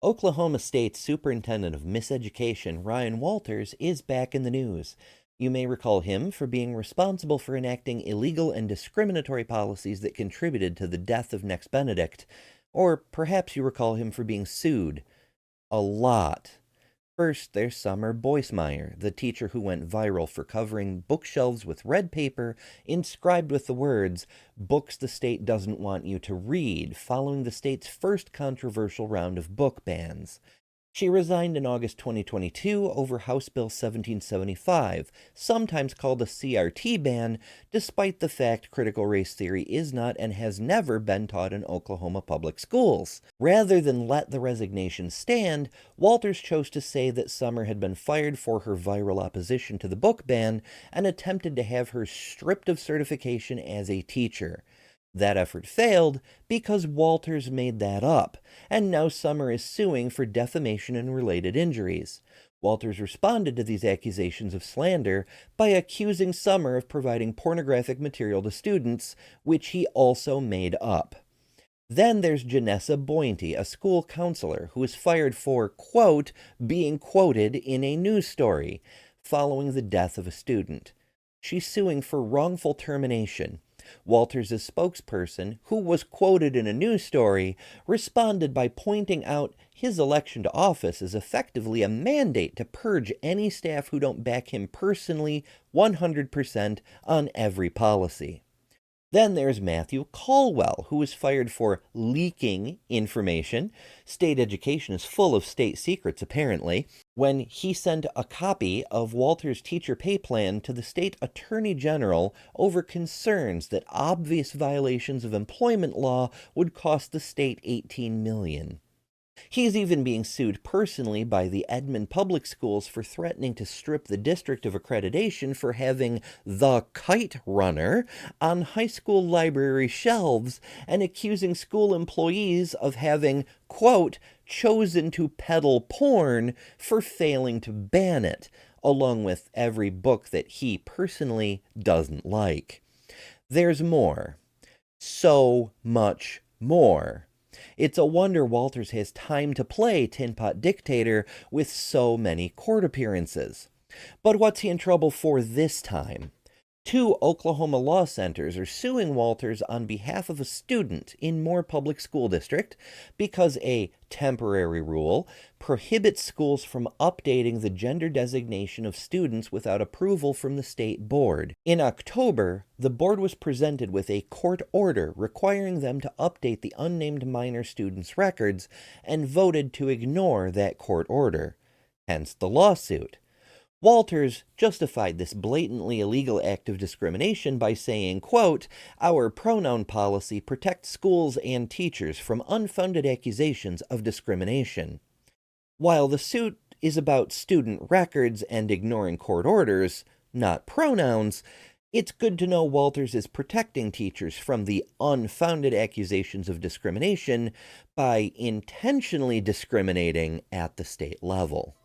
Oklahoma State Superintendent of Miseducation Ryan Walters is back in the news. You may recall him for being responsible for enacting illegal and discriminatory policies that contributed to the death of Nex Benedict. Or perhaps you recall him for being sued. A lot. First, there's Summer Boismeyer, the teacher who went viral for covering bookshelves with red paper inscribed with the words, "Books the state doesn't want you to read," following the state's first controversial round of book bans. She resigned in August 2022 over House Bill 1775, sometimes called a CRT ban, despite the fact critical race theory is not and has never been taught in Oklahoma public schools. Rather than let the resignation stand, Walters chose to say that Summer had been fired for her viral opposition to the book ban and attempted to have her stripped of certification as a teacher. That effort failed because Walters made that up, and now Summer is suing for defamation and related injuries. Walters responded to these accusations of slander by accusing Summer of providing pornographic material to students, which he also made up. Then there's Janessa Boynty, a school counselor who was fired for, quote, being quoted in a news story following the death of a student. She's suing for wrongful termination. Walters' spokesperson, who was quoted in a news story, responded by pointing out his election to office is effectively a mandate to purge any staff who don't back him personally 100% on every policy. Then there's Matthew Caldwell, who was fired for leaking information. State education is full of state secrets, apparently, when he sent a copy of Walters' teacher pay plan to the state attorney general over concerns that obvious violations of employment law would cost the state $18 million. He's even being sued personally by the Edmond Public Schools for threatening to strip the district of accreditation for having The Kite Runner on high school library shelves and accusing school employees of having, quote, chosen to peddle porn for failing to ban it, along with every book that he personally doesn't like. There's more. So much more. It's a wonder Walters has time to play Tin Pot Dictator with so many court appearances. But what's he in trouble for this time? 2 Oklahoma law centers are suing Walters on behalf of a student in Moore Public School District because a temporary rule prohibits schools from updating the gender designation of students without approval from the state board. In October, the board was presented with a court order requiring them to update the unnamed minor students' records and voted to ignore that court order. Hence the lawsuit. Walters justified this blatantly illegal act of discrimination by saying, quote, our pronoun policy protects schools and teachers from unfounded accusations of discrimination. While the suit is about student records and ignoring court orders, not pronouns, it's good to know Walters is protecting teachers from the unfounded accusations of discrimination by intentionally discriminating at the state level.